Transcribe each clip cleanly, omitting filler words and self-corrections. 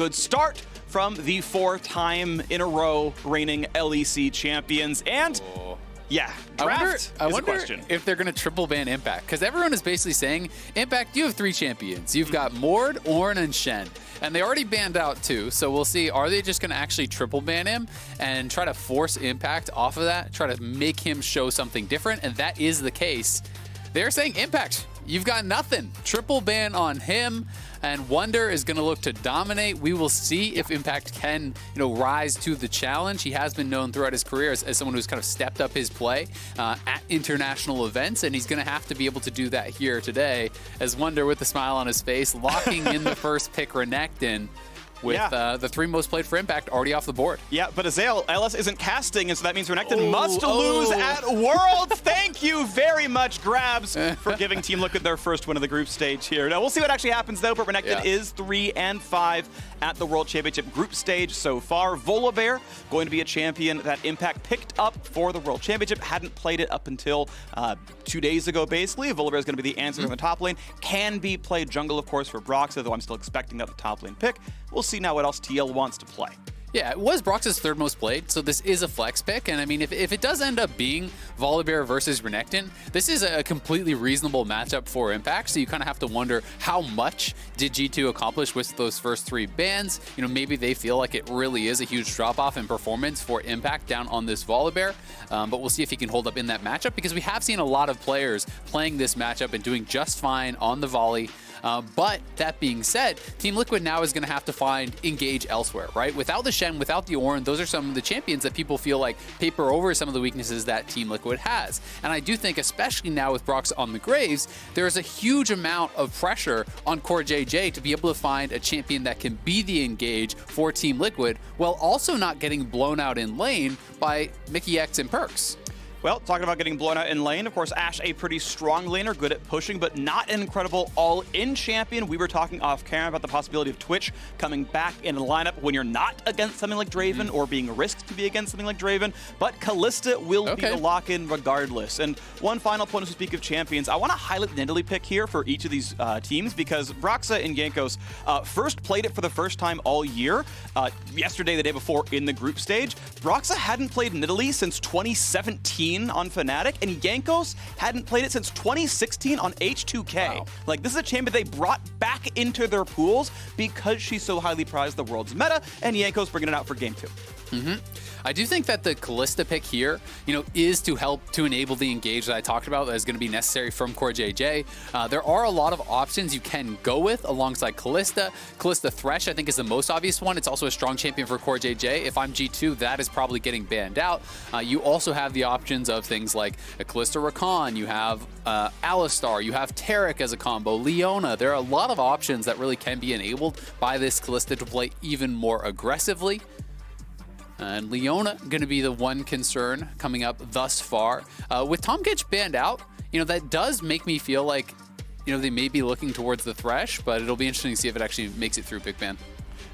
Good start from the 4th time in a row reigning LEC champions. And yeah, draft I is a wonder question. if they're going to triple ban Impact, because everyone is basically saying, Impact, you have 3 champions. You've got Mord, Ornn, and Shen. And they already banned out 2, so we'll see. Are they just going to actually triple ban him and try to force Impact off of that, try to make him show something different? And that is the case. They're saying, Impact, you've got nothing. Triple ban on him, and Wonder is going to look to dominate. We will see if Impact can, rise to the challenge. He has been known throughout his career as someone who's kind of stepped up his play at international events, and he's going to have to be able to do that here today, as Wonder, with a smile on his face, locking in the first pick, Renekton, with the 3 most played for Impact already off the board. Yeah, but Azael, LS isn't casting, and so that means Renekton must lose at Worlds. Thank you very much, Grabs, for giving Team Liquid their first win of the group stage here. Now, we'll see what actually happens, though, but Renekton is 3-5 at the World Championship group stage so far. Volibear, going to be a champion that Impact picked up for the World Championship, hadn't played it up until 2 days ago, basically. Volibear is going to be the answer in the top lane. Can be played jungle, of course, for Broxah, though I'm still expecting that the top lane pick. We'll see now what else TL wants to play. Yeah, it was Broxah's 3rd most played, so this is a flex pick. And I mean, if it does end up being Volibear versus Renekton, this is a completely reasonable matchup for Impact. So you kind of have to wonder, how much did G2 accomplish with those first 3 bans? Maybe they feel like it really is a huge drop-off in performance for Impact down on this Volibear. But we'll see if he can hold up in that matchup, because we have seen a lot of players playing this matchup and doing just fine on the volley. But that being said, Team Liquid now is going to have to find engage elsewhere, right? Without the Shen, without the Ornn, those are some of the champions that people feel like paper over some of the weaknesses that Team Liquid has. And I do think, especially now with Broxah on the Graves, there is a huge amount of pressure on Core JJ to be able to find a champion that can be the engage for Team Liquid, while also not getting blown out in lane by Mickey X and Perks. Well, talking about getting blown out in lane, of course, Ashe, a pretty strong laner, good at pushing, but not an incredible all-in champion. We were talking off camera about the possibility of Twitch coming back in a lineup when you're not against something like Draven or being risked to be against something like Draven, but Kalista will be the lock-in regardless. And one final point to speak of champions, I want to highlight the Nidalee pick here for each of these teams, because Broxah and Jankos first played it for the first time all year, yesterday, the day before, in the group stage. Broxah hadn't played Nidalee since 2017 on Fnatic, and Jankos hadn't played it since 2016 on H2K. Wow. Like, this is a champion they brought back into their pools because she's so highly prized the world's meta, and Jankos bringing it out for game 2. I do think that the Kalista pick here, is to help to enable the engage that I talked about that is going to be necessary from Core JJ. There are a lot of options you can go with alongside Kalista. Kalista Thresh, I think, is the most obvious one. It's also a strong champion for Core JJ. If I'm G2, that is probably getting banned out. You also have the options of things like a Kalista Rakan, you have Alistar, you have Taric as a combo, Leona. There are a lot of options that really can be enabled by this Kalista to play even more aggressively. And Leona going to be the one concern coming up thus far. With Tahm Kench banned out, that does make me feel like, they may be looking towards the Thresh, but it'll be interesting to see if it actually makes it through Big Ban.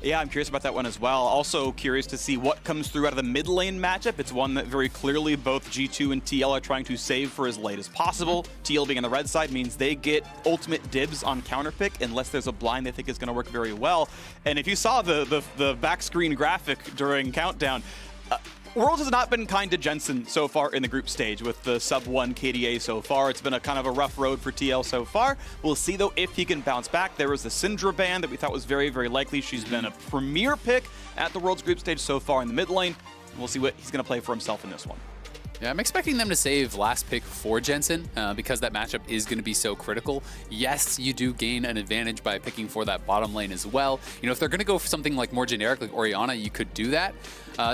Yeah, I'm curious about that one as well. Also curious to see what comes through out of the mid lane matchup. It's one that very clearly both G2 and TL are trying to save for as late as possible. TL being on the red side means they get ultimate dibs on counterpick unless there's a blind they think is going to work very well. And if you saw the back screen graphic during Countdown, Worlds has not been kind to Jensen so far in the group stage with the sub-1 KDA so far. It's been a kind of a rough road for TL so far. We'll see, though, if he can bounce back. There was the Syndra ban that we thought was very, very likely. She's been a premier pick at the Worlds group stage so far in the mid lane. We'll see what he's going to play for himself in this one. Yeah, I'm expecting them to save last pick for Jensen because that matchup is going to be so critical. Yes, you do gain an advantage by picking for that bottom lane as well. If they're going to go for something like more generic like Orianna, you could do that.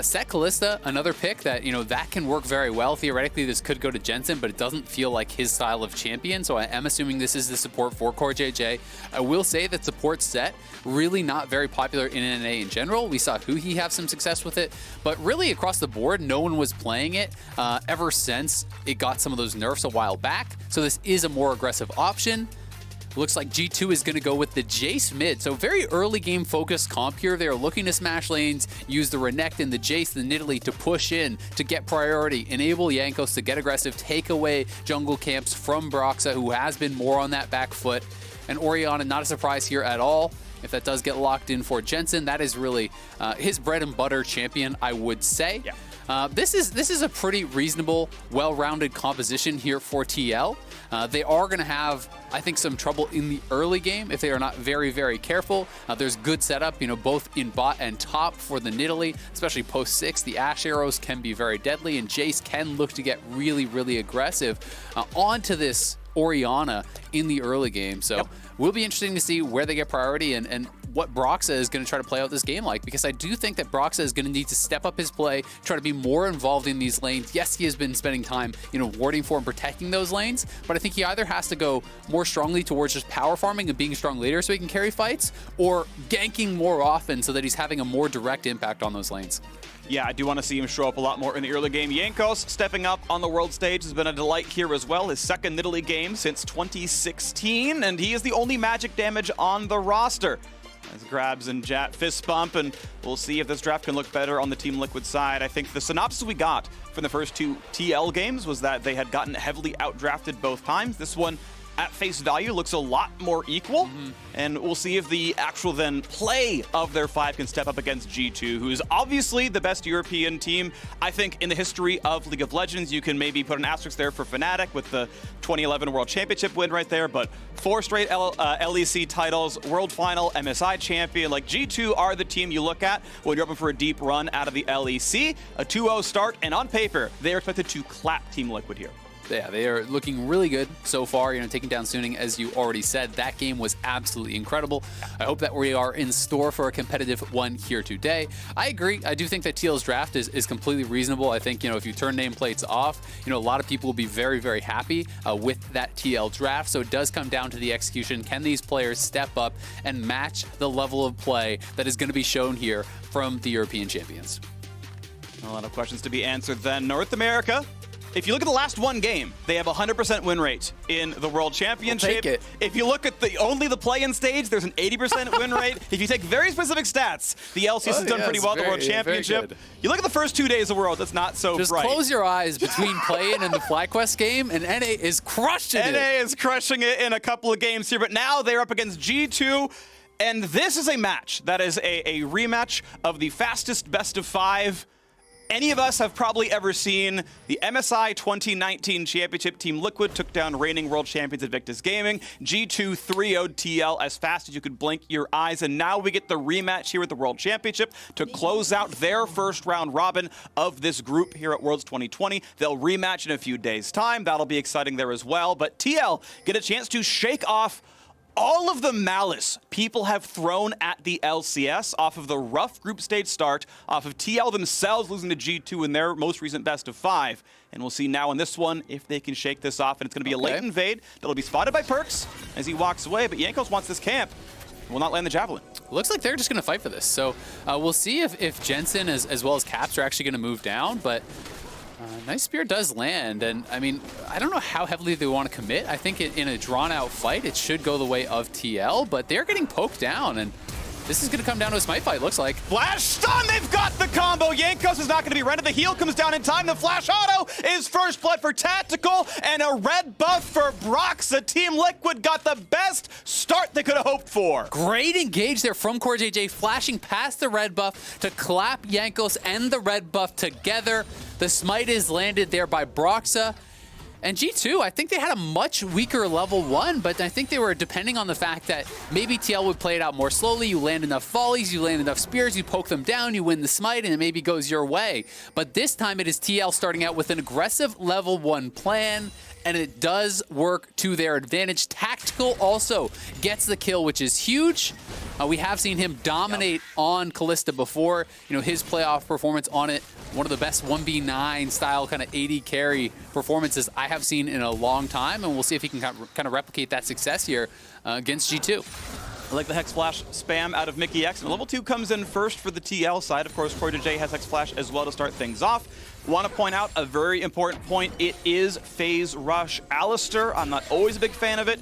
Set Kalista, another pick that, that can work very well. Theoretically, this could go to Jensen, but it doesn't feel like his style of champion, so I am assuming this is the support for Core JJ. I will say that support Set, really not very popular in NA in general. We saw Huhi have some success with it, but really across the board, no one was playing it ever since it got some of those nerfs a while back. So this is a more aggressive option. Looks like G2 is going to go with the Jace mid. So very early game focused comp here. They're looking to smash lanes, use the Renekton, the Jace, the Nidalee to push in, to get priority, enable Jankos to get aggressive, take away jungle camps from Broxah, who has been more on that back foot. And Orianna, not a surprise here at all. If that does get locked in for Jensen, that is really his bread and butter champion, I would say. Yeah. This is a pretty reasonable, well-rounded composition here for TL. They are going to have, I think, some trouble in the early game if they are not very, very careful. There's good setup, both in bot and top for the Nidalee, especially post 6. The Ashe arrows can be very deadly, and Jace can look to get really, really aggressive onto this Orianna in the early game. So will be interesting to see where they get priority and what Broxah is going to try to play out this game like, because I do think that Broxah is going to need to step up his play, try to be more involved in these lanes. Yes, he has been spending time, warding for and protecting those lanes, but I think he either has to go more strongly towards just power farming and being a strong leader so he can carry fights, or ganking more often so that he's having a more direct impact on those lanes. Yeah, I do want to see him show up a lot more in the early game. Jankos stepping up on the world stage has been a delight here as well. His second Nidalee game since 2016, and he is the only magic damage on the roster. As grabs and Jat fist bump, and we'll see if this draft can look better on the Team Liquid side. I think the synopsis we got from the first 2 TL games was that they had gotten heavily outdrafted both times. This one, at face value, looks a lot more equal, and we'll see if the actual then play of their 5 can step up against G2, who is obviously the best European team, I think, in the history of League of Legends. You can maybe put an asterisk there for Fnatic with the 2011 World Championship win right there, but 4 straight LEC titles, World Final, MSI champion. Like, G2 are the team you look at when you're hoping for a deep run out of the LEC. A 2-0 start, and on paper, they are expected to clap Team Liquid here. Yeah, they are looking really good so far, taking down Suning, as you already said. That game was absolutely incredible. I hope that we are in store for a competitive one here today. I agree. I do think that TL's draft is completely reasonable. I think, if you turn nameplates off, a lot of people will be very, very happy with that TL draft. So it does come down to the execution. Can these players step up and match the level of play that is going to be shown here from the European champions? A lot of questions to be answered then. North America. If you look at the last 1 game, they have a 100% win rate in the World Championship. We'll take it. If you look at only the play-in stage, there's an 80% win rate. If you take very specific stats, the LCS has done pretty well at the World Championship. You look at the first 2 days of World, that's not so Just bright. close your eyes between play-in and the FlyQuest game, and NA is crushing it. NA is crushing it in a couple of games here, but now they're up against G2. And this is a match that is a rematch of the fastest best of 5 any of us have probably ever seen. The MSI 2019 Championship Team Liquid took down reigning world champions Invictus Gaming. G2 3-0'd TL as fast as you could blink your eyes. And now we get the rematch here at the World Championship to close out their first round robin of this group here at Worlds 2020. They'll rematch in a few days' time. That'll be exciting there as well. But TL get a chance to shake off all of the malice people have thrown at the LCS off of the rough group stage start, off of TL themselves losing to G2 in their most recent best of 5. And we'll see now in this one if they can shake this off. And it's going to be a late invade that'll be spotted by Perks as he walks away. But Jankos wants this camp. Will not land the Javelin. Looks like they're just going to fight for this. So we'll see if Jensen as well as Caps are actually going to move down. But nice spear does land, and I mean, I don't know how heavily they want to commit. I think in a drawn-out fight, it should go the way of TL, but they're getting poked down, and this is going to come down to a smite fight, looks like. Flash stun! They've got the combo! Jankos is not going to be rented. The heal comes down in time. The flash auto is first blood for Tactical, and a red buff for Broxah. Team Liquid got the best start they could have hoped for. Great engage there from Core JJ, flashing past the red buff to clap Jankos and the red buff together. The smite is landed there by Broxah. And G2, I think they had a much weaker level 1, but I think they were depending on the fact that maybe TL would play it out more slowly. You land enough volleys, you land enough spears, you poke them down, you win the smite, and it maybe goes your way. But this time it is TL starting out with an aggressive level 1 plan, and it does work to their advantage. Tactical also gets the kill, which is huge. We have seen him dominate on Kalista before. His playoff performance on it, one of the best 1v9 style kind of AD carry performances I have seen in a long time, and we'll see if he can kind of replicate that success here against G2. I like the Hex Flash spam out of Mickey X. And level 2 comes in first for the TL side. Of course, Corey J has Hex Flash as well to start things off. Want to point out a very important point. It is phase rush Alistair. I'm not always a big fan of it.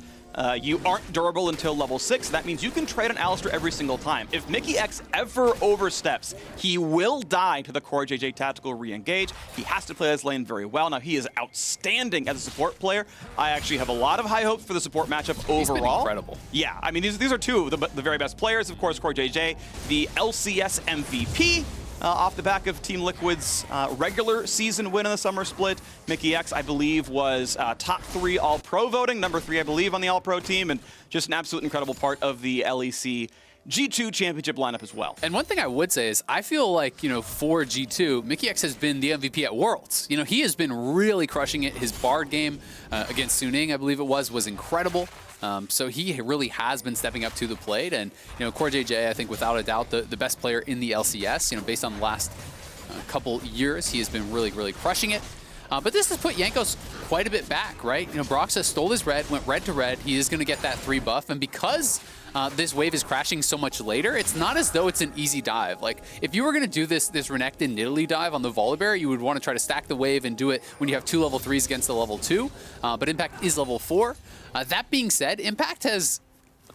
You aren't durable until level 6. That means you can trade on Alistar every single time. If Mickey X ever oversteps, he will die to the Core JJ tactical re-engage. He has to play this lane very well. Now, he is outstanding as a support player. I actually have a lot of high hopes for the support matchup overall. He's been incredible. Yeah, I mean, these are two of the very best players. Of course, Core JJ, the LCS MVP. Off the back of Team Liquid's regular season win in the summer split. Mickey X, I believe, was top 3 All-Pro voting, number 3, I believe, on the All-Pro team, and just an absolute incredible part of the LEC G2 championship lineup as well. And one thing I would say is I feel like, for G2, Mickey X has been the MVP at Worlds. He has been really crushing it. His Bard game against Suning, I believe it was incredible. So he really has been stepping up to the plate. And, Core JJ, I think without a doubt, the best player in the LCS. Based on the last couple years, he has been really, really crushing it. But this has put Jankos quite a bit back, right? Broxah stole his red, went red to red. He is going to get that 3 buff. And because this wave is crashing so much later, it's not as though it's an easy dive. Like, if you were going to do this Renekton Nidalee dive on the Volibear, you would want to try to stack the wave and do it when you have 2 level 3s against the level 2. But Impact is level 4. That being said, Impact has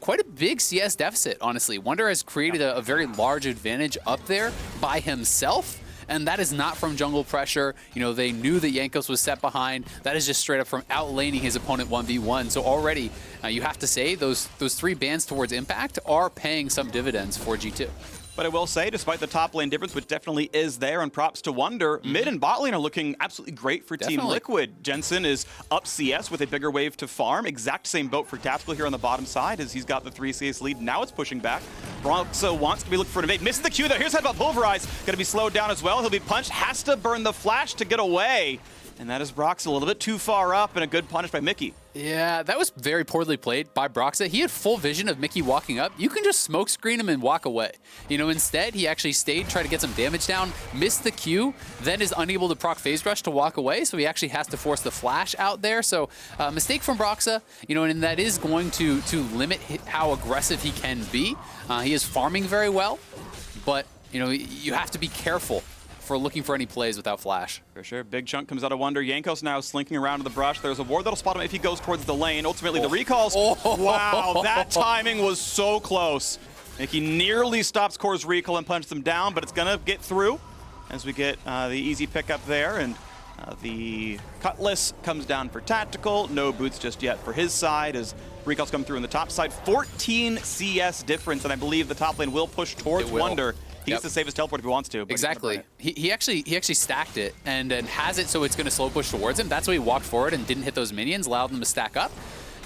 quite a big CS deficit, honestly. Wunder has created a very large advantage up there by himself. And that is not from jungle pressure. They knew that Jankos was set behind. That is just straight up from outlaning his opponent 1v1. So already, you have to say, those 3 bans towards Impact are paying some dividends for G2. But I will say, despite the top lane difference, which definitely is there, and props to Wunder, mid and bot lane are looking absolutely great for Team Liquid. Jensen is up CS with a bigger wave to farm. Exact same boat for Tactical here on the bottom side, as he's got the 3 CS lead. Now it's pushing back. Broxah wants to be looking for an evade. Misses the Q, though. Here's Headbutt Pulverize. Going to be slowed down as well. He'll be punched. Has to burn the flash to get away. And that is Broxah a little bit too far up, and a good punish by Mickey. Yeah, that was very poorly played by Broxah. He had full vision of Mickey walking up. You can just smoke screen him and walk away. Instead, he actually stayed, tried to get some damage down, missed the Q, then is unable to proc phase rush to walk away, so he actually has to force the flash out there. So, mistake from Broxah, and that is going to limit how aggressive he can be. He is farming very well, but, you have to be careful for looking for any plays without flash. For sure. Big chunk comes out of Wunder. Jankos now slinking around to the brush. There's a ward that'll spot him if he goes towards the lane. Ultimately, the recalls. Wow, that timing was so close. Mickey nearly stops Core's recall and punches them down, but it's going to get through as we get the easy pickup there. And the Cutlass comes down for Tactical. No boots just yet for his side as recalls come through on the top side. 14 CS difference, and I believe the top lane will push towards Wunder. He gets to save his teleport if he wants to. Exactly. He actually stacked it and has it so it's going to slow push towards him. That's why he walked forward and didn't hit those minions, allowed them to stack up.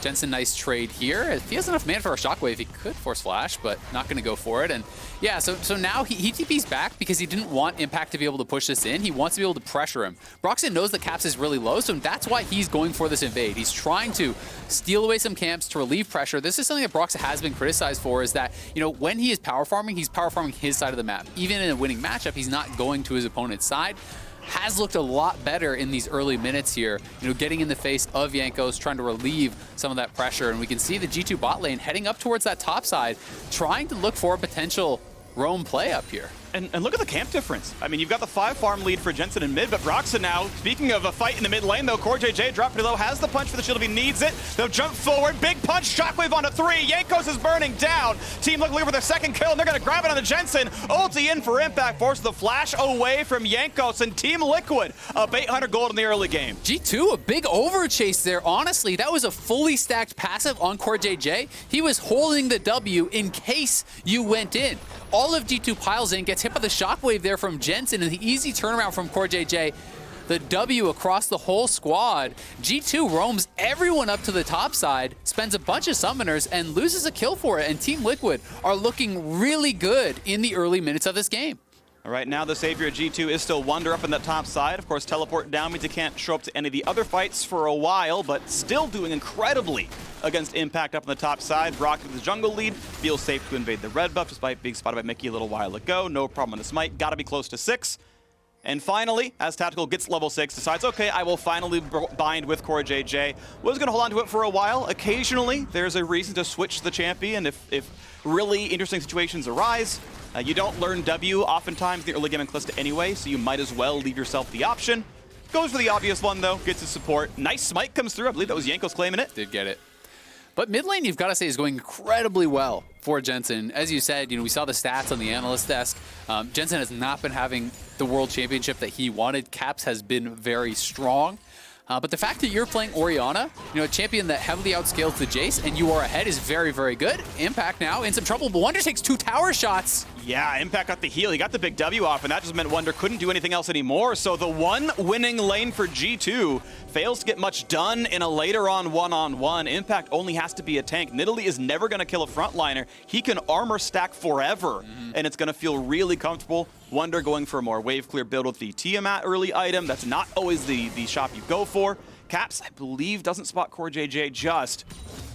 Jensen, nice trade here. If he has enough mana for a shockwave, he could force flash, but not going to go for it. And yeah, so now he TP's back because he didn't want Impact to be able to push this in. He wants to be able to pressure him. Broxah knows that Caps is really low, so that's why he's going for this invade. He's trying to steal away some camps to relieve pressure. This is something that Broxah has been criticized for, is that, when he is power farming, he's power farming his side of the map. Even in a winning matchup, he's not going to his opponent's side. Has looked a lot better in these early minutes here, getting in the face of Jankos, trying to relieve some of that pressure. And we can see the G2 bot lane heading up towards that top side, trying to look for a potential roam play up here. And look at the camp difference. I mean, you've got the 5 farm lead for Jensen in mid, but Broxah now, speaking of a fight in the mid lane, though, Core JJ dropped pretty low, has the punch for the shield if he needs it. They'll jump forward, big punch, shockwave onto 3. Jankos is burning down. Team Liquid for their second kill, and they're going to grab it on the Jensen. Ulti in for impact, forces the flash away from Jankos, and Team Liquid up 800 gold in the early game. G2, a big overchase there. Honestly, that was a fully stacked passive on Core JJ. He was holding the W in case you went in. All of G2 piles in, gets hit by the shockwave there from Jensen, and the easy turnaround from Core JJ. The W across the whole squad. G2 roams everyone up to the top side, spends a bunch of summoners, and loses a kill for it. And Team Liquid are looking really good in the early minutes of this game. All right, now the savior of G2 is still Wunder up in that top side. Of course, teleport down means he can't show up to any of the other fights for a while, but still doing incredibly against Impact up on the top side. Brock with the jungle lead, feels safe to invade the red buff despite being spotted by Mickey a little while ago. No problem on the smite, gotta be close to 6. And finally, as Tactical gets level 6, decides, okay, I will finally bind with Core JJ. Was gonna hold on to it for a while. Occasionally, there's a reason to switch the champion if really interesting situations arise. You don't learn W oftentimes in the early game in Calista anyway, so you might as well leave yourself the option. Goes for the obvious one, though. Gets his support. Nice smite comes through. I believe that was Jankos claiming it. Did get it. But mid lane, you've got to say, is going incredibly well for Jensen. As you said, we saw the stats on the analyst desk. Jensen has not been having the world championship that he wanted. Caps has been very strong. But the fact that you're playing Orianna, a champion that heavily outscales the Jace, and you are ahead is very, very good. Impact now in some trouble, but Wonder takes 2 tower shots. Yeah, Impact got the heal. He got the big W off, and that just meant Wonder couldn't do anything else anymore. So the one winning lane for G2 fails to get much done in a later on one-on-one. Impact only has to be a tank. Nidalee is never going to kill a frontliner. He can armor stack forever, and it's going to feel really comfortable. Wonder going for a more wave clear build with the Tiamat early item. That's not always the shop you go for. Caps, I believe, doesn't spot Core JJ just,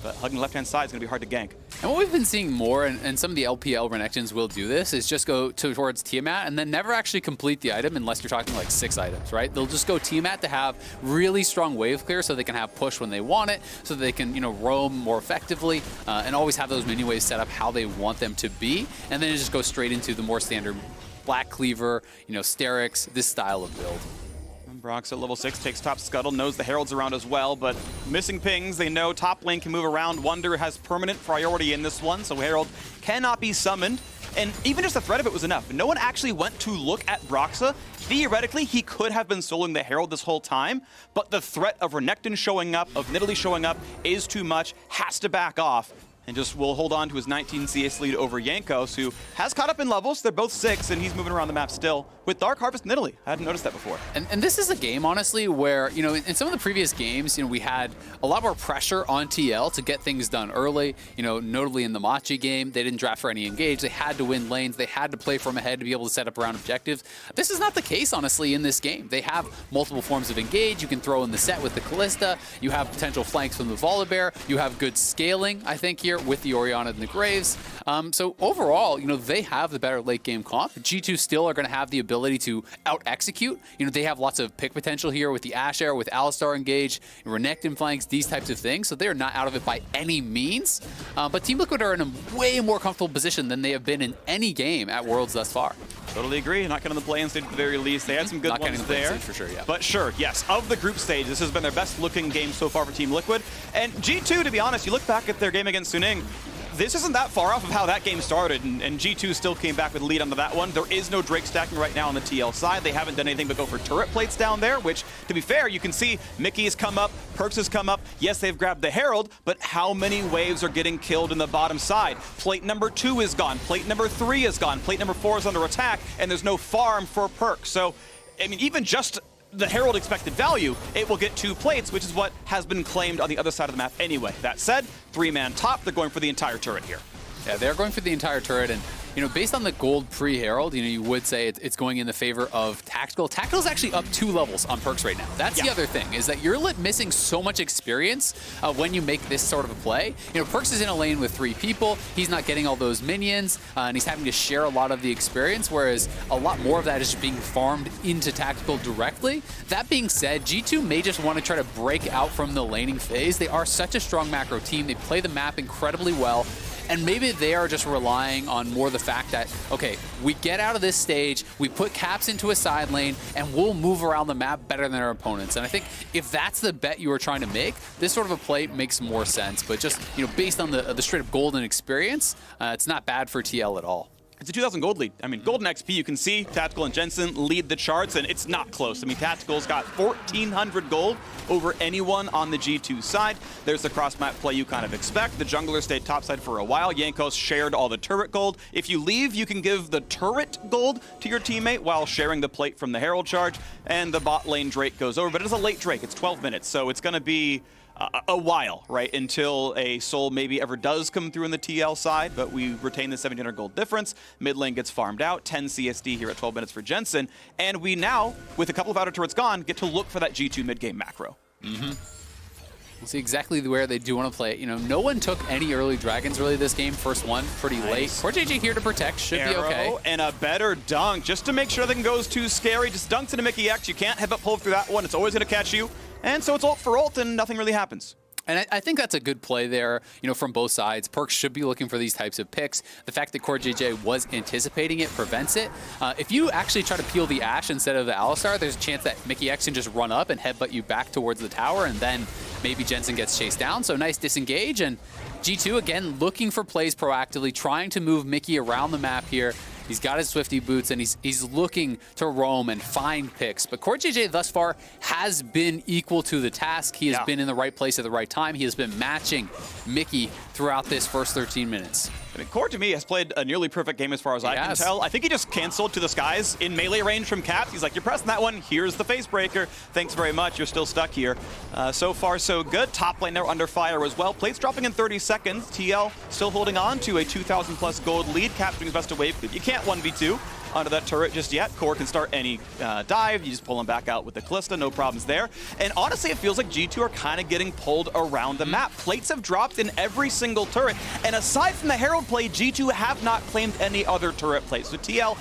but hugging the left-hand side is going to be hard to gank. And what we've been seeing more, and some of the LPL Renekton's will do this, is just go towards Tiamat and then never actually complete the item unless you're talking like 6 items, right? They'll just go Tiamat to have really strong wave clear so they can have push when they want it, so they can, roam more effectively and always have those mini waves set up how they want them to be. And then it just goes straight into the more standard Black Cleaver, Sterix, this style of build. Brox at level 6 takes top scuttle, knows the Herald's around as well, but missing pings, they know top lane can move around. Wonder has permanent priority in this one, so Herald cannot be summoned. And even just the threat of it was enough. No one actually went to look at Broxa. Theoretically, he could have been soloing the Herald this whole time, but the threat of Renekton showing up, of Nidalee showing up, is too much, has to back off. And just will hold on to his 19 CS lead over Jankos, who has caught up in levels. They're both 6, and he's moving around the map still with Dark Harvest Nidalee. I hadn't noticed that before. And this is a game, honestly, where, in some of the previous games, we had a lot more pressure on TL to get things done early. Notably in the Machi game, they didn't draft for any engage. They had to win lanes. They had to play from ahead to be able to set up around objectives. This is not the case, honestly, in this game. They have multiple forms of engage. You can throw in the set with the Callista. You have potential flanks from the Volibear. You have good scaling, I think, here with the Orianna and the Graves. So overall, they have the better late game comp. G2 still are going to have the ability to out-execute. They have lots of pick potential here with the Ashe Arrow, with Alistar engage, Renekton flanks, these types of things. So they are not out of it by any means. But Team Liquid are in a way more comfortable position than they have been in any game at Worlds thus far. Totally agree. Not getting the play-in stage at the very least. They had some good ones there. For sure, yeah. But sure, yes, of the group stage, this has been their best looking game so far for Team Liquid. And G2, to be honest, you look back at their game against Suning, this isn't that far off of how that game started, and G2 still came back with a lead onto that one. There is no Drake stacking right now on the TL side. They haven't done anything but go for turret plates down there, which, to be fair, you can see Mickey has come up, Perks has come up. Yes, they've grabbed the Herald, but how many waves are getting killed in the bottom side? Plate number 2 is gone, plate number 3 is gone, plate number 4 is under attack, and there's no farm for Perks. So, I mean, even just the Herald expected value, it will get 2 plates, which is what has been claimed on the other side of the map anyway. That said, 3-man top, they're going for the entire turret here. Yeah, they're going for the entire turret, and based on the gold pre-Herald, you would say it's going in the favor of Tactical. Tactical's actually up 2 levels on Perks right now. That's the other thing, is that you're missing so much experience when you make this sort of a play. Perks is in a lane with 3 people. He's not getting all those minions, and he's having to share a lot of the experience, whereas a lot more of that is just being farmed into Tactical directly. That being said, G2 may just want to try to break out from the laning phase. They are such a strong macro team. They play the map incredibly well. And maybe they are just relying on more the fact that, okay, we get out of this stage, we put Caps into a side lane, and we'll move around the map better than our opponents. And I think if that's the bet you are trying to make, this sort of a play makes more sense. But just, based on the straight up golden experience, it's not bad for TL at all. It's a 2,000 gold lead. I mean, golden XP, you can see Tactical and Jensen lead the charts, and it's not close. I mean, Tactical's got 1,400 gold over anyone on the G2 side. There's the cross-map play you kind of expect. The jungler stayed topside for a while. Jankos shared all the turret gold. If you leave, you can give the turret gold to your teammate while sharing the plate from the Herald charge, and the bot lane Drake goes over. But it is a late Drake. It's 12 minutes, so it's going to be a while, right, until a soul maybe ever does come through in the TL side, but we retain the 1,700 gold difference. Mid lane gets farmed out, 10 CSD here at 12 minutes for Jensen, and we now, with a couple of outer turrets gone, get to look for that G2 mid-game macro. We'll see exactly where they do want to play it. No one took any early dragons really this game. First one, pretty late. Core JJ here to protect, should be okay. And a better dunk, just to make sure nothing goes too scary. Just dunks into Mickey X. You can't headbutt pull through that one. It's always going to catch you. And so it's ult for ult, and nothing really happens. And I think that's a good play there, from both sides. Perkz should be looking for these types of picks. The fact that CoreJJ was anticipating it prevents it. If you actually try to peel the Ashe instead of the Alistar, there's a chance that Mickey X can just run up and headbutt you back towards the tower, and then maybe Jensen gets chased down. So nice disengage, and G2 again looking for plays proactively, trying to move Mickey around the map here. He's got his Swifty boots, and he's looking to roam and find picks. But CoreJJ thus far has been equal to the task. He has been in the right place at the right time. He has been matching Mickey throughout this first 13 minutes. I mean, Core, to me, has played a nearly perfect game as far as I can tell. I think he just canceled to the skies in melee range from Caps. He's like, you're pressing that one. Here's the face breaker. Thanks very much. You're still stuck here. So far, so good. Top lane there under fire as well. Plates dropping in 30 seconds. TL still holding on to a 2,000+ gold lead. Caps doing his best to wave. You can't 1v2 onto that turret just yet. Core can start any dive. You just pull him back out with the Callista. No problems there. And honestly, it feels like G2 are kind of getting pulled around the map. Plates have dropped in every single turret. And aside from the Herald play, G2 have not claimed any other turret plays. So TL,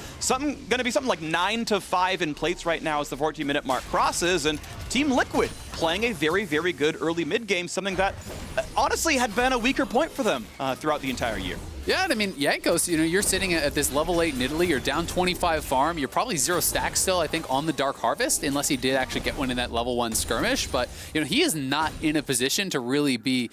going to be something like 9-5 in plates right now as the 14-minute mark crosses. And Team Liquid playing a very, very good early mid game, something that honestly had been a weaker point for them throughout the entire year. Yeah, and I mean, Jankos, you're sitting at this level 8 in Italy. You're down 25 farm. You're probably 0 stacks still, I think, on the Dark Harvest, unless he did actually get one in that level 1 skirmish. But, he is not in a position to really be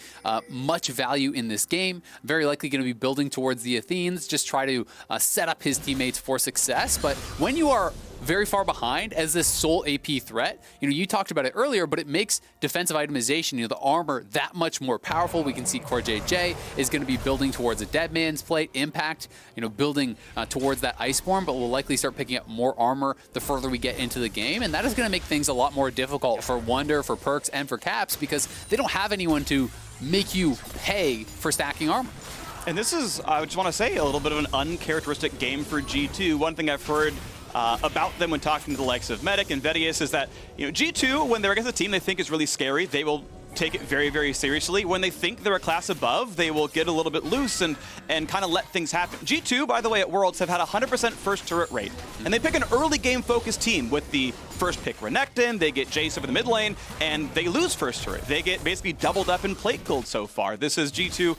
much value in this game. Very likely going to be building towards the Athenes, just try to set up his teammates for success. But when you are very far behind as this sole AP threat, you talked about it earlier, but it makes defensive itemization, the armor, that much more powerful. We can see CoreJJ is going to be building towards a dead man's plate, Impact, building towards that Iceborne, but will likely start picking up more armor the further we get into the game, and that is going to make things a lot more difficult for Wunder, for Perkz, and for Caps, because they don't have anyone to make you pay for stacking armor. And this is, I just want to say, a little bit of an uncharacteristic game for G2. One thing I've heard about them when talking to the likes of Medic and Vedius is that, G2, when they're against a team they think is really scary, they will take it very, very seriously. When they think they're a class above, they will get a little bit loose and kind of let things happen. G2, by the way, at Worlds have had a 100% first turret rate. And they pick an early game focused team with the first pick Renekton, they get Jace over the mid lane, and they lose first turret. They get basically doubled up in plate gold so far. This is G2,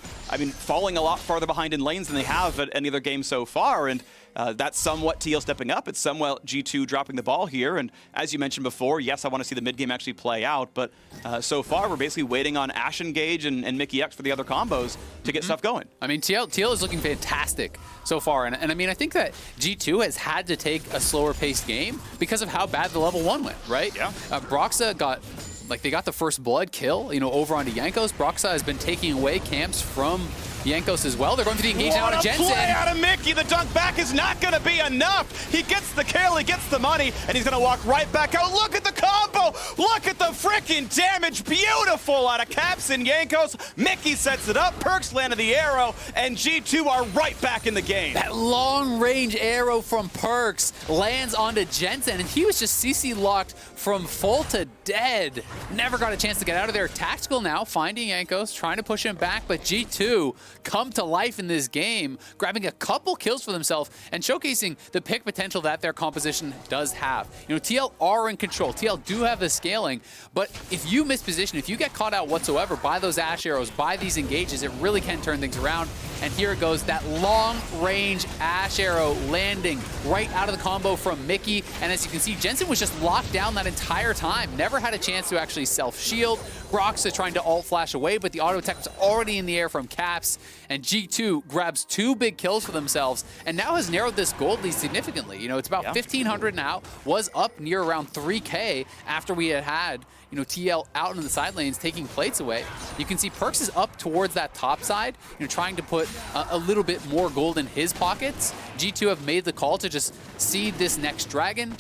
falling a lot farther behind in lanes than they have at any other game so far. And that's somewhat TL stepping up. It's somewhat G2 dropping the ball here. And as you mentioned before, yes, I want to see the mid game actually play out. But so far, we're basically waiting on Ashe Engage and Mickey X for the other combos to get stuff going. TL is looking fantastic so far. And I think that G2 has had to take a slower paced game because of how bad the level 1 went, right? Yeah. Broxa got... they got the first blood kill, over onto Jankos. Broxa has been taking away camps from Jankos as well. They're going for the engage now out of Jensen. Play out of Mickey. The dunk back is not going to be enough. He gets the kill, he gets the money, and he's going to walk right back out. Look at the combo. Look at the freaking damage. Beautiful out of Caps and Jankos. Mickey sets it up. Perkz landed the arrow, and G2 are right back in the game. That long-range arrow from Perkz lands onto Jensen, and he was just CC locked from full to dead. Never got a chance to get out of there. Tactical now, finding Jankos, trying to push him back, but G2 come to life in this game, grabbing a couple kills for themselves and showcasing the pick potential that their composition does have. TL are in control. TL do have the scaling, but if you miss position, if you get caught out whatsoever by those Ashe arrows, by these engages, it really can turn things around. And here it goes, that long-range Ashe arrow landing right out of the combo from Mickey. And as you can see, Jensen was just locked down that entire time. Never had a chance to actually self-shield. Broxa trying to alt flash away, but the auto attack was already in the air from Caps. And G2 grabs 2 big kills for themselves and now has narrowed this gold lead significantly. It's about 1,500 now, was up near around 3K after we had TL out in the side lanes taking plates away. You can see Perkz is up towards that top side, trying to put a little bit more gold in his pockets. G2 have made the call to just seed this next dragon.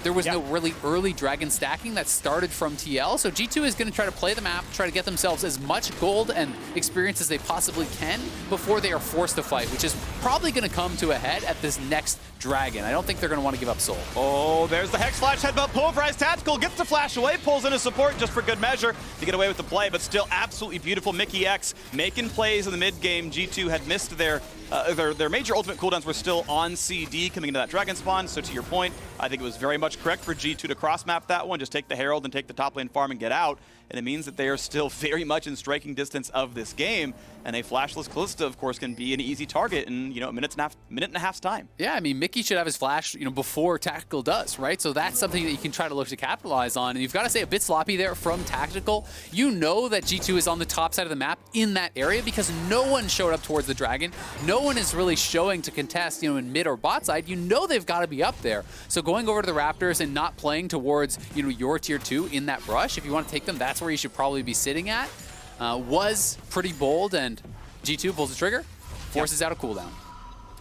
There was no really early dragon stacking that started from TL, so G2 is going to try to play the map, try to get themselves as much gold and experience as they possibly can before they are forced to fight, which is probably going to come to a head at this next dragon. I don't think they're going to want to give up soul. Oh, there's the Hex Flash headbutt. Pulverized Tactical gets the flash away, pulls in his support just for good measure to get away with the play, but still absolutely beautiful. Mickey X making plays in the mid game. G2 had missed their their major ultimate cooldowns were still on CD coming into that dragon spawn. So to your point, I think it was very much correct for G2 to cross map that one. Just take the Herald and take the top lane farm and get out. And it means that they are still very much in striking distance of this game. And a flashless Kalista, of course, can be an easy target in, a minute and a half's time. Yeah, I mean, Mickey should have his flash, before Tactical does, right? So that's something that you can try to look to capitalize on. And you've got to say a bit sloppy there from Tactical. You know that G2 is on the top side of the map in that area because no one showed up towards the dragon. No one is really showing to contest, in mid or bot side. You know they've got to be up there. So going over to the Raptors and not playing towards, your tier 2 in that brush, if you want to take them, that's where you should probably be sitting at. Was pretty bold, and G2 pulls the trigger, forces out a cooldown.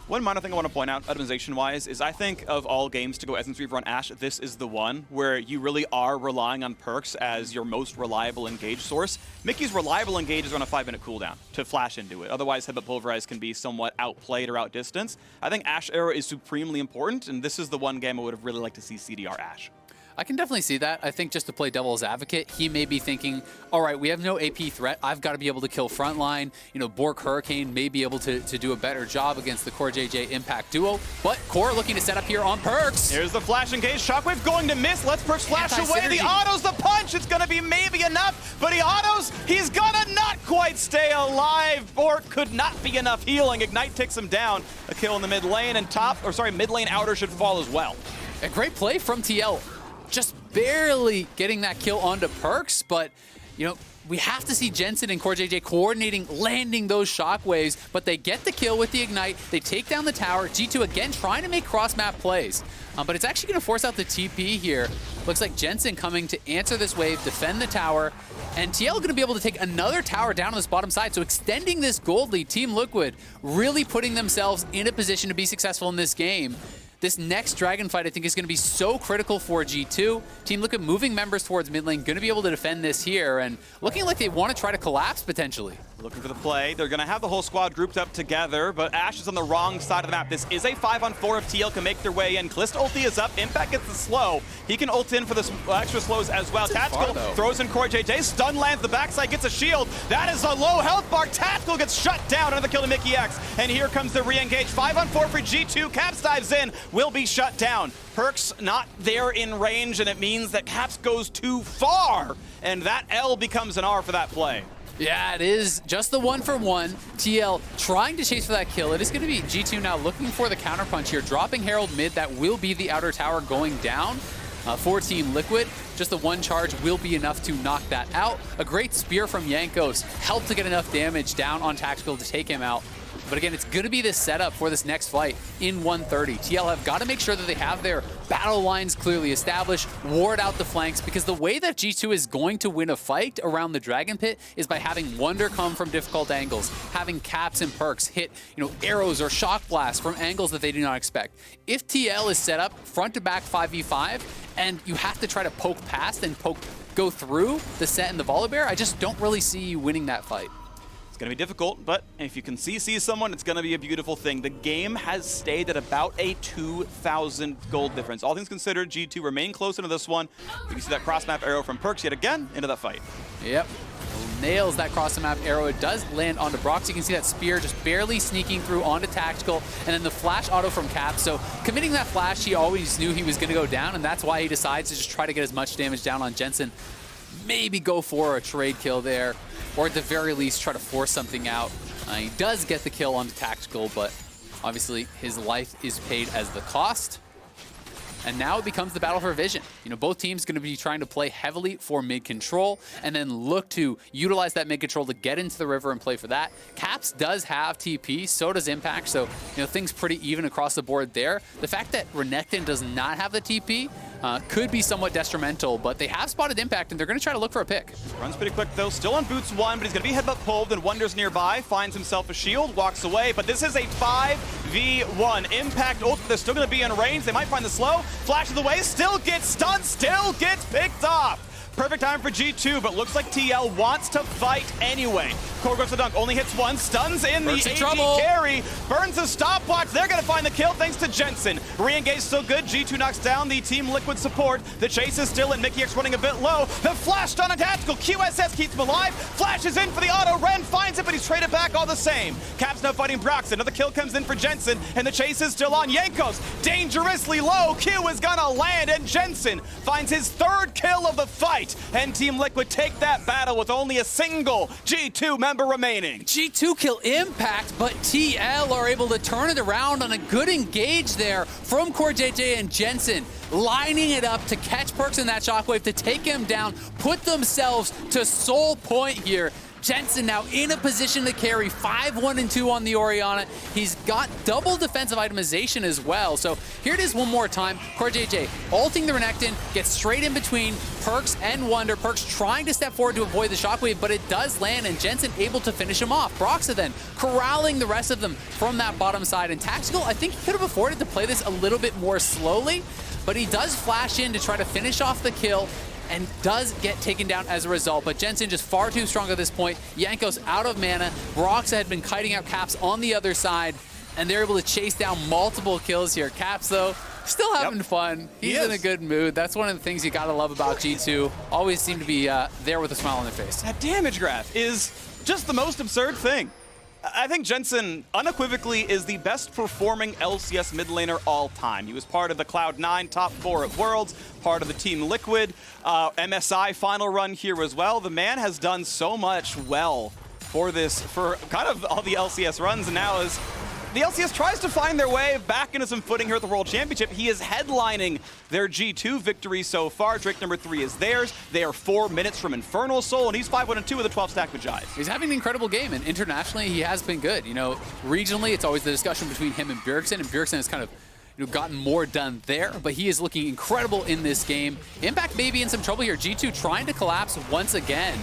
One minor thing I want to point out, optimization-wise, is I think of all games to go Essence Reaver on Ashe, this is the one where you really are relying on perks as your most reliable engage source. Mickey's reliable engage is on a 5-minute cooldown to flash into it. Otherwise, Headbutt Pulverize can be somewhat outplayed or outdistanced. I think Ashe Arrow is supremely important, and this is the one game I would have really liked to see CDR Ashe. I can definitely see that. I think just to play devil's advocate, he may be thinking, all right, we have no AP threat. I've got to be able to kill frontline. Bork Hurricane may be able to do a better job against the Core JJ Impact duo. But Core looking to set up here on Perks. Here's the flash engage. Shockwave going to miss. Let's Perks flash away. The autos the punch. It's going to be maybe enough. But he autos. He's going to not quite stay alive. Bork could not be enough healing. Ignite takes him down. A kill in the mid lane. And mid lane outer should fall as well. A great play from TL. Just barely getting that kill onto Perks, but, we have to see Jensen and Core JJ coordinating, landing those shockwaves, but they get the kill with the Ignite. They take down the tower. G2 again trying to make cross-map plays, but it's actually going to force out the TP here. Looks like Jensen coming to answer this wave, defend the tower, and TL going to be able to take another tower down on this bottom side. So extending this gold lead, Team Liquid really putting themselves in a position to be successful in this game. This next Dragon fight, I think, is going to be so critical for G2. Team Liquid moving members towards mid lane, going to be able to defend this here, and looking like they want to try to collapse potentially. Looking for the play. They're going to have the whole squad grouped up together, but Ashe is on the wrong side of the map. This is a 5-on-4 if TL can make their way in. Kalista ulti is up. Impact gets the slow. He can ult in for the extra slows as well. Tactical throws in Core JJ. Stun lands the backside, gets a shield. That is a low health bar. Tactical gets shut down. Another kill to Mickey X. And here comes the re-engage. 5-on-4 for G2. Caps dives in. Will be shut down. Perks not there in range, and it means that Caps goes too far. And that L becomes an R for that play. Yeah, it is just the 1-for-1. TL trying to chase for that kill. It is going to be G2 now looking for the counterpunch here, dropping Herald mid. That will be the outer tower going down for Team Liquid. Just the one charge will be enough to knock that out. A great spear from Jankos helped to get enough damage down on Tactical to take him out. But again, it's going to be this setup for this next fight in 130. TL have got to make sure that they have their battle lines clearly established, ward out the flanks, because the way that G2 is going to win a fight around the Dragon Pit is by having Wonder come from difficult angles, having Caps and Perks hit, arrows or shock blasts from angles that they do not expect. If TL is set up front to back 5v5, and you have to try to poke past and go through the set and the Volibear, I just don't really see you winning that fight. It's going to be difficult, but if you can CC someone, it's going to be a beautiful thing. The game has stayed at about a 2,000 gold difference. All things considered, G2 remain close into this one. You can see that cross-map arrow from Perks yet again into that fight. Yep. Nails that cross-map arrow. It does land onto Brock, so you can see that spear just barely sneaking through onto Tactical, and then the flash auto from Cap. So committing that flash, he always knew he was going to go down, and that's why he decides to just try to get as much damage down on Jensen. Maybe go for a trade kill there, or at the very least try to force something out. He does get the kill onto Tactical, but obviously his life is paid as the cost. And now it becomes the battle for vision. Both teams going to be trying to play heavily for mid control and then look to utilize that mid control to get into the river and play for that. Caps does have TP, so does Impact, so things pretty even across the board there. The fact that Renekton does not have the TP could be somewhat detrimental, but they have spotted Impact and they're going to try to look for a pick. Runs pretty quick though, still on boots 1, but he's going to be headbutt pulled, and Wonder's nearby, finds himself a shield, walks away, but this is a 5v1. Impact ult, they're still going to be in range, they might find the slow, flash of the way, still gets stunned, still gets picked off. Perfect time for G2, but looks like TL wants to fight anyway. Core goes to dunk, only hits one, stuns in Burks the in AG trouble. carry, burns a stopwatch. They're going to find the kill thanks to Jensen. Re-engage still good. G2 knocks down the Team Liquid support. The chase is still in. Mickey X running a bit low. The flash on a tactical. QSS keeps him alive. Flashes in for the auto. Ren finds it, but he's traded back all the same. Caps now fighting Brox. Another kill comes in for Jensen, and the chase is still on. Jankos dangerously low. Q is going to land, and Jensen finds his third kill of the fight. And Team Liquid take that battle with only a single G2 member remaining. G2 kill Impact, but TL are able to turn it around on a good engage there from Core JJ and Jensen, lining it up to catch Perks in that shockwave to take him down, put themselves to soul point here. Jensen now in a position to carry 5-1 and 2 on the Orianna. He's got double defensive itemization as well. So here it is one more time. Core JJ ulting the Renekton, gets straight in between Perks and Wonder. Perks trying to step forward to avoid the shockwave, but it does land, and Jensen able to finish him off. Broxa then corralling the rest of them from that bottom side. And Tactical, I think he could have afforded to play this a little bit more slowly, but he does flash in to try to finish off the kill, and does get taken down as a result. But Jensen just far too strong at this point. Jankos out of mana. Broxa had been kiting out Caps on the other side, and they're able to chase down multiple kills here. Caps, though, still having fun. He's in a good mood. That's one of the things you gotta love about G2. Always seem to be there with a smile on their face. That damage graph is just the most absurd thing. I think Jensen unequivocally is the best performing LCS mid laner all time. He was part of the Cloud9 top 4 at Worlds, part of the Team Liquid MSI final run here as well. The man has done so much well for kind of all the LCS runs, and now as the LCS tries to find their way back into some footing here at the World Championship, he is headlining their G2 victory so far. Drake number 3 is theirs. They are 4 minutes from Infernal Soul, and he's 5-1 and 2 with a 12-stack Vajayas. He's having an incredible game, and internationally, he has been good. You know, regionally, it's always the discussion between him and Bjergsen has kind of gotten more done there, but he is looking incredible in this game. Impact may be in some trouble here. G2 trying to collapse once again.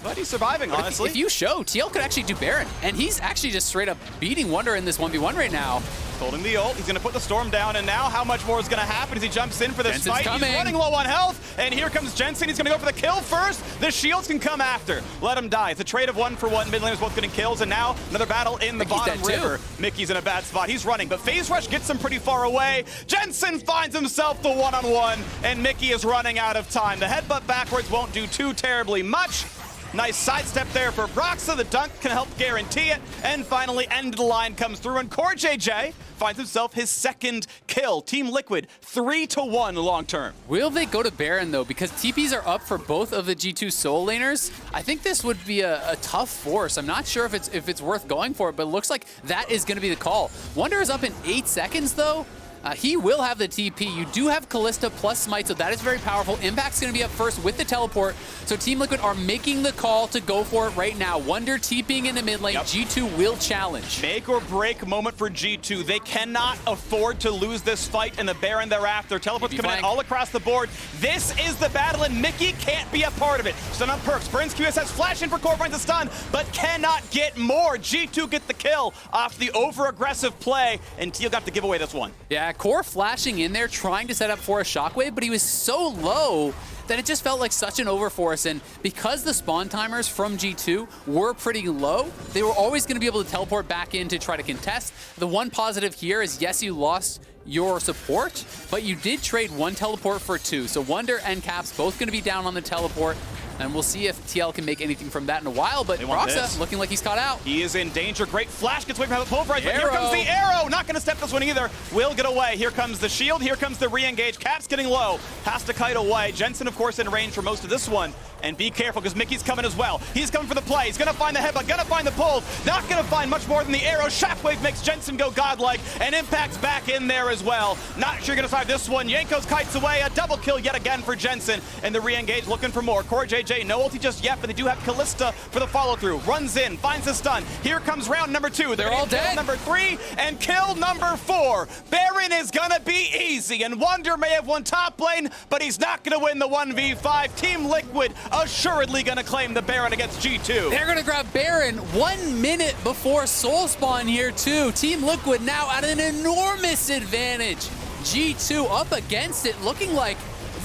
But he's surviving, honestly. If you show, TL could actually do Baron, and he's actually just straight up beating Wonder in this 1v1 right now. Holding the ult, he's going to put the Storm down, and now how much more is going to happen as he jumps in for this Jensen's fight? coming. He's running low on health, and here comes Jensen. He's going to go for the kill first. The shields can come after. Let him die. It's a trade of 1 for 1. Mid laners both getting kills, and now another battle in the Mickey's bottom dead river. too. Mickey's in a bad spot. He's running, but Phase Rush gets him pretty far away. Jensen finds himself the one-on-one, and Mickey is running out of time. The headbutt backwards won't do too terribly much. Nice sidestep there for Broxa. The dunk can help guarantee it. And finally, end of the line comes through, and Core JJ finds himself his second kill. Team Liquid, 3-1 long term. Will they go to Baron, though? Because TPs are up for both of the G2 soul laners. I think this would be a tough force. I'm not sure if it's worth going for it, but it looks like that is going to be the call. Wonder is up in 8 seconds, though. He will have the TP. You do have Kalista plus Smite, so that is very powerful. Impact's going to be up first with the teleport. So Team Liquid are making the call to go for it right now. Wonder TPing in the mid lane. G2 will challenge. Make or break moment for G2. They cannot afford to lose this fight in the Baron thereafter. Teleport's coming in all across the board. This is the battle, and Mickey can't be a part of it. Stun on Perks. Burns QSS flash in for Core, finds a stun, but cannot get more. G2 get the kill off the over-aggressive play, and Teal got to give away this one. Yeah, Core flashing in there, trying to set up for a shockwave, but he was so low that it just felt like such an overforce. And because the spawn timers from G2 were pretty low, they were always going to be able to teleport back in to try to contest. The one positive here is, yes, you lost your support, but you did trade 1 teleport for 2. So Wonder and Caps both going to be down on the teleport. And we'll see if TL can make anything from that in a while, but Broxa looking like he's caught out. He is in danger. Great flash, gets away from the pulverize, but here comes the arrow. Not gonna step this one either. Will get away. Here comes the shield, here comes the re-engage. Caps getting low, has to kite away. Jensen, of course, in range for most of this one. And be careful, because Mickey's coming as well. He's coming for the play. He's gonna find the headbutt, gonna find the pull. Not gonna find much more than the arrow. Shockwave makes Jensen go godlike, and Impact's back in there as well. Not sure you're gonna survive this one. Jankos kites away, a double kill yet again for Jensen. And the re-engage looking for more. Core JJ, no ulti just yet, but they do have Kalista for the follow-through. Runs in, finds the stun. Here comes round number 2. They're all dead. Number 3 and kill number 4. Baron is gonna be easy, and Wonder may have won top lane, but he's not gonna win the 1v5. Team Liquid assuredly gonna claim the Baron against G2. They're gonna grab Baron 1 minute before soul spawn here too. Team Liquid now at an enormous advantage. G2 up against it, looking like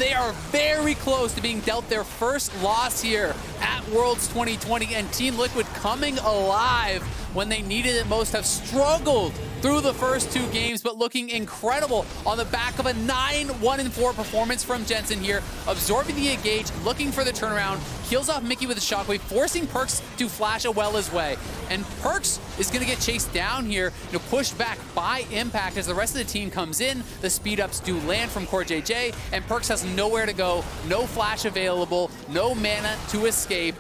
They are very close to being dealt their first loss here at Worlds 2020, and Team Liquid coming alive when they needed it most, have struggled through the first 2 games, but looking incredible on the back of a 9-1-4 performance from Jensen here, absorbing the engage, looking for the turnaround, kills off Mickey with a shockwave, forcing Perkz to flash a well his way. And Perkz is going to get chased down here, pushed back by Impact as the rest of the team comes in. The speed-ups do land from Core JJ, and Perkz has nowhere to go, no flash available, no mana to escape.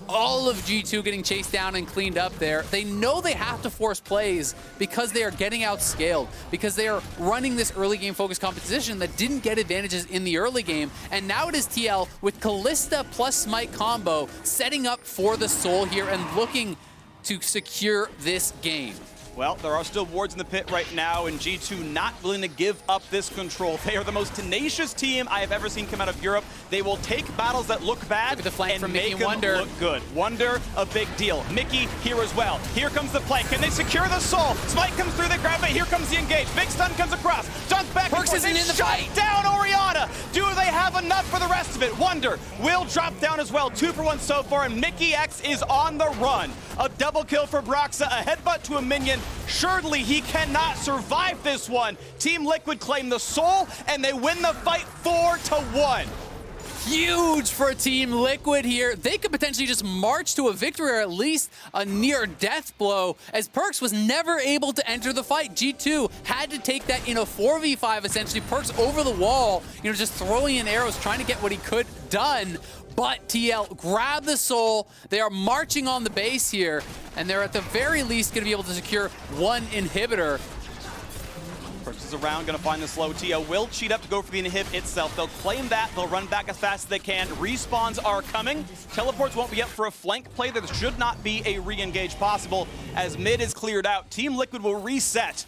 All of G2 getting chased down and cleaned up there. They know they have to force plays because they are getting outscaled, because they are running this early game focused competition that didn't get advantages in the early game. And now it is TL with Kalista plus Smite combo setting up for the Soul here and looking to secure this game. Well, there are still wards in the pit right now, and G2 not willing to give up this control. They are the most tenacious team I have ever seen come out of Europe. They will take battles that look bad the flank and from make Mickey them Wonder. look good. Wonder, a big deal. Mickey here as well. Here comes the play. Can they secure the Soul? Smite comes through, they grab it. Here comes the engage. Big stun comes across. Dunk back and Perkz forth. isn't They in the shut fight. down Orianna. Do they have enough for the rest of it? Wonder will drop down as well. 2 for 1 so far, and Mickey X is on the run. A double kill for Broxa, a headbutt to a minion. Surely he cannot survive this one. Team Liquid claim the Soul, and they win the fight 4-1. Huge for Team Liquid here. They could potentially just march to a victory or at least a near death blow, as Perkz was never able to enter the fight. G2 had to take that in a 4v5 essentially. Perkz over the wall, just throwing in arrows, trying to get what he could done. But TL grab the Soul. They are marching on the base here, and they're at the very least going to be able to secure 1 inhibitor. Perkz is around, going to find the slow. TL will cheat up to go for the inhib itself. They'll claim that. They'll run back as fast as they can. Respawns are coming. Teleports won't be up for a flank play. There should not be a re-engage possible as mid is cleared out. Team Liquid will reset.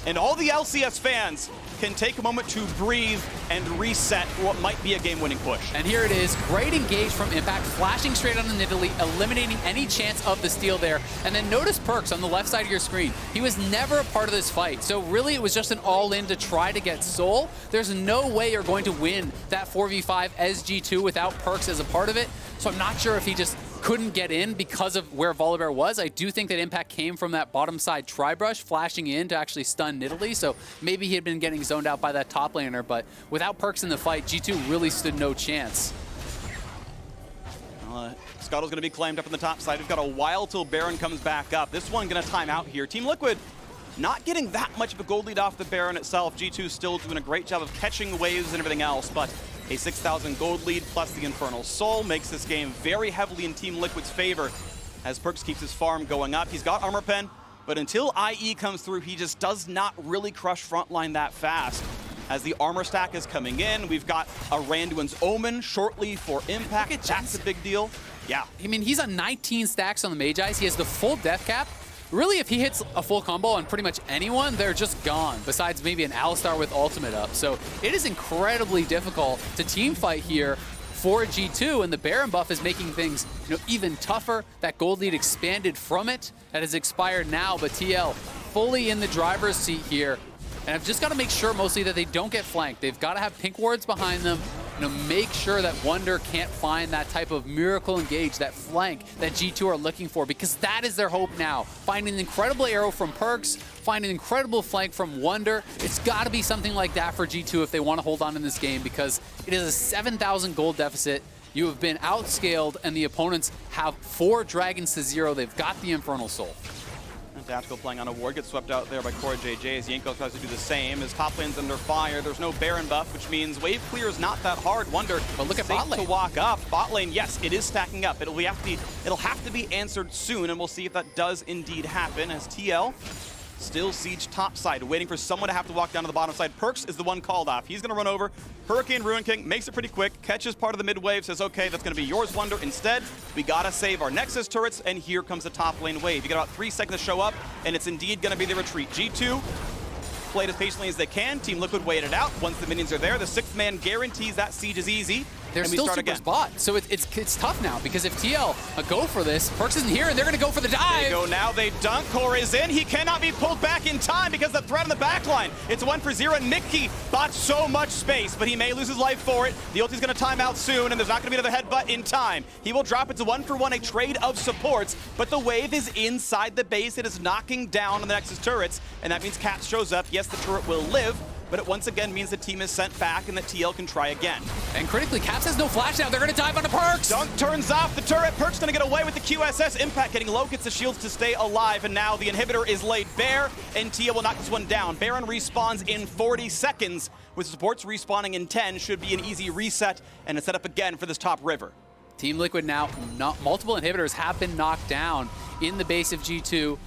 And all the LCS fans can take a moment to breathe and reset for what might be a game-winning push. And here it is, great engage from Impact, flashing straight on Nidalee, eliminating any chance of the steal there. And then notice Perkz on the left side of your screen. He was never a part of this fight, so really it was just an all-in to try to get Soul. There's no way you're going to win that 4v5 as G2 without Perkz as a part of it, so I'm not sure if he just couldn't get in because of where Volibear was. I do think that Impact came from that bottom side tri-brush, flashing in to actually stun Nidalee, so maybe he had been getting zoned out by that top laner, but without Perkz in the fight, G2 really stood no chance. Scuttle's going to be claimed up on the top side. We've got a while till Baron comes back up. This one going to time out here. Team Liquid not getting that much of a gold lead off the Baron itself. G2 still doing a great job of catching waves and everything else, but a 6,000 gold lead plus the Infernal Soul makes this game very heavily in Team Liquid's favor as Perkz keeps his farm going up. He's got Armor Pen, but until IE comes through, he just does not really crush frontline that fast. As the armor stack is coming in, we've got a Randuin's Omen shortly for Impact. That's a big deal. Yeah. I mean, he's on 19 stacks on the Mage Eyes. He has the full death cap. Really, if he hits a full combo on pretty much anyone, they're just gone, besides maybe an Alistar with ultimate up. So it is incredibly difficult to team fight here for G2, and the Baron buff is making things even tougher. That gold lead expanded from it. That has expired now, but TL fully in the driver's seat here. And I've just got to make sure mostly that they don't get flanked. They've got to have pink wards behind them. Make sure that Wonder can't find that type of miracle engage, that flank that G2 are looking for, because that is their hope now. Finding an incredible arrow from Perkz, find an incredible flank from Wonder. It's got to be something like that for G2 if they want to hold on in this game, because it is a 7,000 gold deficit. You have been outscaled, and the opponents have 4 dragons to 0. They've got the Infernal Soul. And Tactical playing on a ward, gets swept out there by Core JJ as Yanko tries to do the same. His top lane's under fire. There's no Baron buff, which means wave clear is not that hard. Wonder, but look at safe bot lane to walk up. Bot lane, yes, it is stacking up. It'll have to be answered soon, and we'll see if that does indeed happen as TL still siege top side, waiting for someone to have to walk down to the bottom side. Perkz is the one called off. He's going to run over. Hurricane Ruin King makes it pretty quick, catches part of the mid wave, says, okay, that's going to be yours, Wonder. Instead, we got to save our Nexus turrets, and here comes the top lane wave. You got about 3 seconds to show up, and it's indeed going to be the retreat. G2 played as patiently as they can. Team Liquid waited out. Once the minions are there, the 6th man guarantees that siege is easy. they're and we still start super again. spot. So it's tough now because if TL go for this, Perks isn't here and they're going to go for the dive. They go now, they dunk, Core is in. He cannot be pulled back in time because the threat on the back line. It's 1-for-0 and Mickey bought so much space, but he may lose his life for it. The ulti's going to time out soon and there's not going to be another headbutt in time. He will drop it to 1-for-1, a trade of supports, but the wave is inside the base. It is knocking down on the Nexus turrets, and that means Cat shows up. Yes, the turret will live, but it once again means the team is sent back and that TL can try again. And critically, Caps has no flash now. They're going to dive onto Perks. Dunk turns off the turret. Perk's going to get away with the QSS. Impact getting low, gets the shields to stay alive, and now the inhibitor is laid bare, and TL will knock this one down. Baron respawns in 40 seconds. With supports respawning in 10, should be an easy reset and a setup again for this top river. Team Liquid now, multiple inhibitors have been knocked down in the base of G2.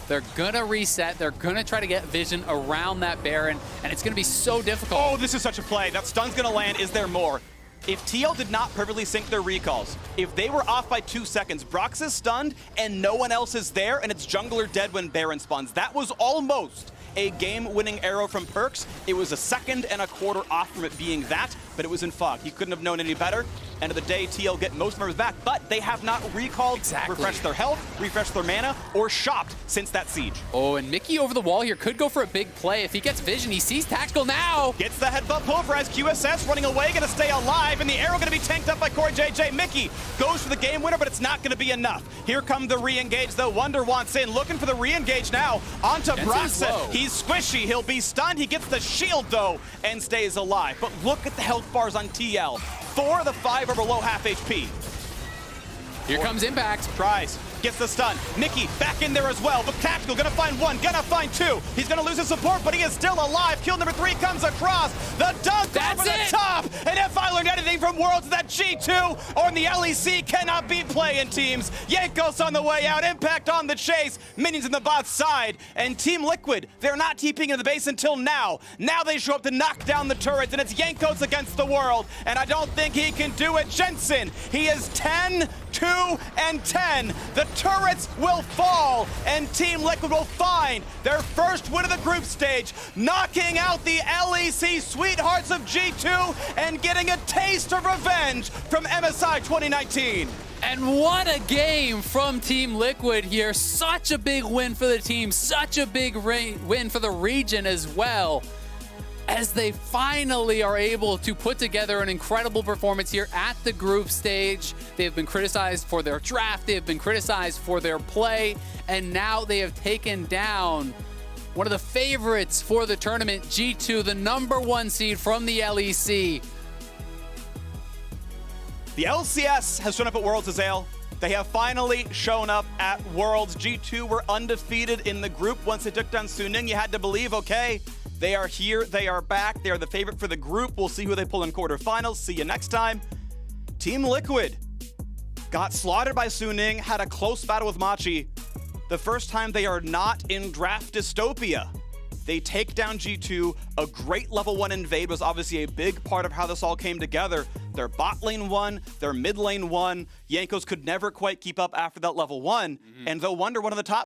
They're gonna reset. They're gonna try to get vision around that Baron, and it's gonna be so difficult. Oh, this is such a play. That stun's gonna land. Is there more? If TL did not perfectly sync their recalls, if they were off by 2 seconds, Brox is stunned and no one else is there, and it's jungler dead when Baron spawns. That was almost a game-winning arrow from Perks. It was a second and a quarter off from it being that, but it was in fog. He couldn't have known any better. End of the day, TL get most members back, but they have not recalled, refreshed their health, refreshed their mana, or shopped since that siege. Oh, and Mickey over the wall here could go for a big play. If he gets vision, he sees Tactical now. Gets the headbutt pulverized. QSS running away, gonna stay alive, and the arrow gonna be tanked up by Corey JJ. Mickey goes for the game winner, but it's not gonna be enough. Here come the re-engage, though. Wonder wants in, looking for the re-engage now. Onto Broxton. He's squishy, he'll be stunned. He gets the shield, though, and stays alive. But look at the health bars on TL. 4 of the 5 are below half HP. Here comes Impact. Tries, gets the stun. Mickey back in there as well, but Tactical gonna find 1, gonna find 2. He's gonna lose his support, but he is still alive. Kill number 3 comes across. The dunk over the top. And if I learned anything from Worlds, that G2 or the LEC cannot be playing teams. Yankos on the way out, Impact on the chase, minions in the bot side, and Team Liquid, they're not TPing in the base until now. Now they show up to knock down the turrets, and it's Yankos against the world, and I don't think he can do it. Jensen, he is 10, 2, and 10. The turrets will fall, and Team Liquid will find their first win of the group stage, knocking out the LEC sweethearts of G2 and getting a taste of revenge from MSI 2019. And what a game from Team Liquid here. Such a big win for the team, such a big win for the region as well, as they finally are able to put together an incredible performance here at the group stage. They have been criticized for their draft, they have been criticized for their play, and now they have taken down one of the favorites for the tournament, G2, the #1 seed from the LEC. The LCS has shown up at Worlds, Azael. They have finally shown up at Worlds. G2 were undefeated in the group. Once they took down Suning, you had to believe, okay, they are here, they are back, they are the favorite for the group. We'll see who they pull in quarterfinals. See you next time. Team Liquid got slaughtered by Suning, had a close battle with Machi. The first time they are not in draft dystopia. They take down G2. A great level 1 invade was obviously a big part of how this all came together. Their bot lane won, their mid lane won. Yankos could never quite keep up after that level 1, and they'll wonder one of the top